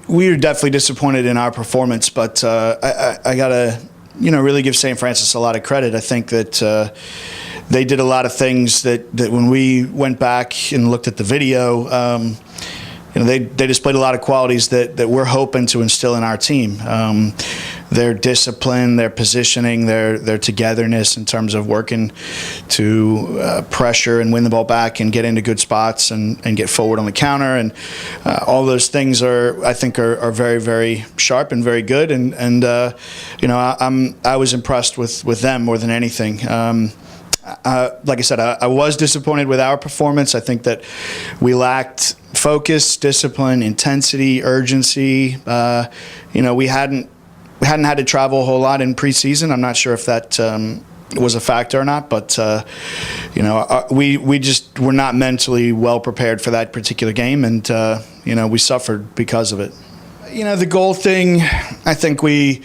We are definitely disappointed in our performance, but I gotta, really give St. Francis a lot of credit. I think that they did a lot of things that when we went back and looked at the video, they displayed a lot of qualities that we're hoping to instill in our team. Their discipline, their positioning, their togetherness in terms of working to pressure and win the ball back and get into good spots and get forward on the counter, and all those things I think are very, very sharp and very good. And I was impressed with them more than anything. Like I said, I was disappointed with our performance. I think that we lacked focus, discipline, intensity, urgency. We hadn't had to travel a whole lot in preseason. I'm not sure if that was a factor or not, but we just were not mentally well prepared for that particular game, and we suffered because of it. The goal thing, I think we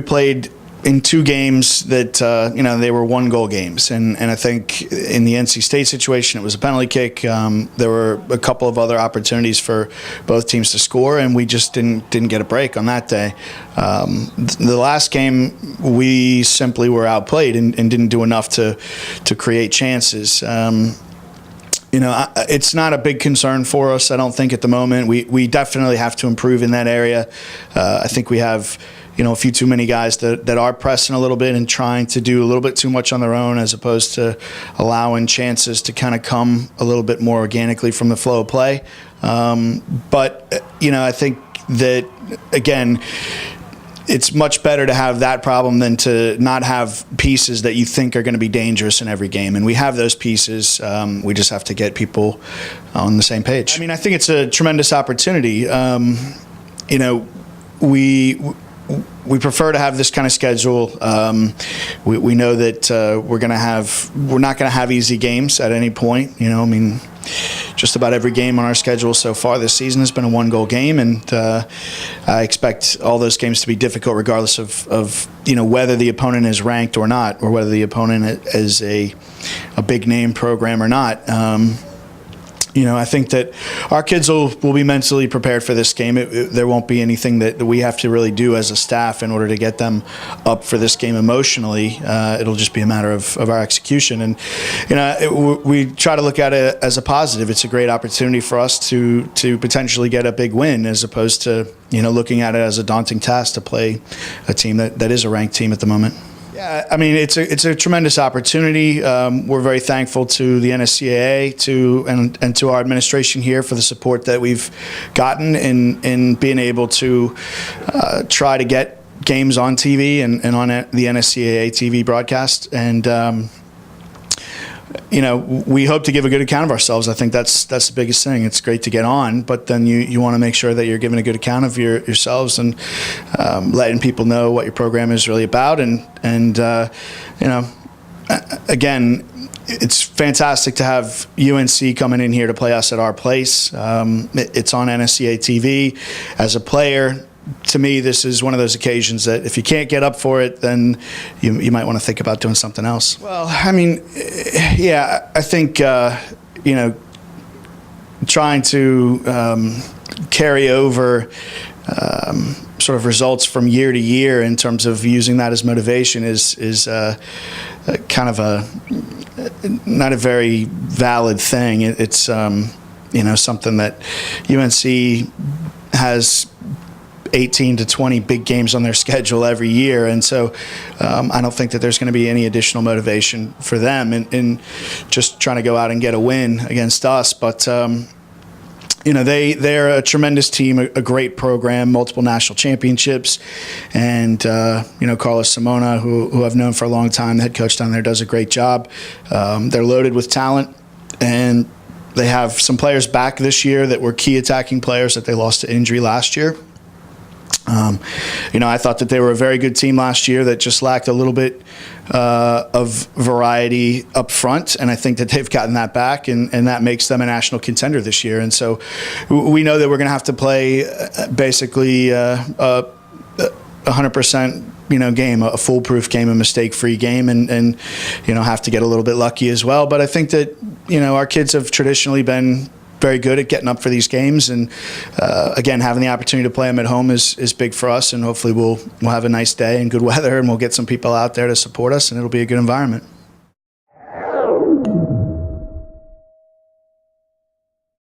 played in two games that they were 1-goal games, and I think in the NC State situation it was a penalty kick. There were a couple of other opportunities for both teams to score, and we just didn't get a break on that day. The last game we simply were outplayed and didn't do enough to create chances. It's not a big concern for us, I don't think, at the moment. We definitely have to improve in that area. I think we have a few too many guys that are pressing a little bit and trying to do a little bit too much on their own, as opposed to allowing chances to kind of come a little bit more organically from the flow of play. But I think that, again, it's much better to have that problem than to not have pieces that you think are going to be dangerous in every game. And we have those pieces. We just have to get people on the same page. I think it's a tremendous opportunity. We prefer to have this kind of schedule. We know that we're not going to have easy games at any point. Just about every game on our schedule so far this season has been a 1-goal game, and I expect all those games to be difficult, regardless of whether the opponent is ranked or not, or whether the opponent is a big name program or not. I think that our kids will be mentally prepared for this game. There won't be anything that we have to really do as a staff in order to get them up for this game emotionally. It'll just be a matter of our execution. And we try to look at it as a positive. It's a great opportunity for us to potentially get a big win, as opposed to looking at it as a daunting task to play a team that is a ranked team at the moment. Yeah, it's a tremendous opportunity. We're very thankful to the NSCAA and to our administration here for the support that we've gotten in being able to try to get games on TV and on the NSCAA TV broadcast. And we hope to give a good account of ourselves. I think that's the biggest thing. It's great to get on, but then you want to make sure that you're giving a good account of yourselves and letting people know what your program is really about. And again, it's fantastic to have UNC coming in here to play us at our place. It's on NSCAA TV. As a player, to me, this is one of those occasions that if you can't get up for it, then you might want to think about doing something else. Well, yeah, I think, trying to carry over sort of results from year to year in terms of using that as motivation is kind of not a very valid thing. It's something that UNC has 18 to 20 big games on their schedule every year, and so I don't think that there's going to be any additional motivation for them in just trying to go out and get a win against us. But they're a tremendous team, a great program, multiple national championships, and Carlos Simona, who I've known for a long time, the head coach down there, does a great job. They're loaded with talent, and they have some players back this year that were key attacking players that they lost to injury last year. I thought that they were a very good team last year that just lacked a little bit of variety up front, and I think that they've gotten that back, and that makes them a national contender this year. And so we know that we're going to have to play basically a 100% game, a foolproof game, a mistake-free game, and have to get a little bit lucky as well. But I think that our kids have traditionally been very good at getting up for these games, and again, having the opportunity to play them at home is big for us. And hopefully, we'll have a nice day and good weather, and we'll get some people out there to support us, and it'll be a good environment.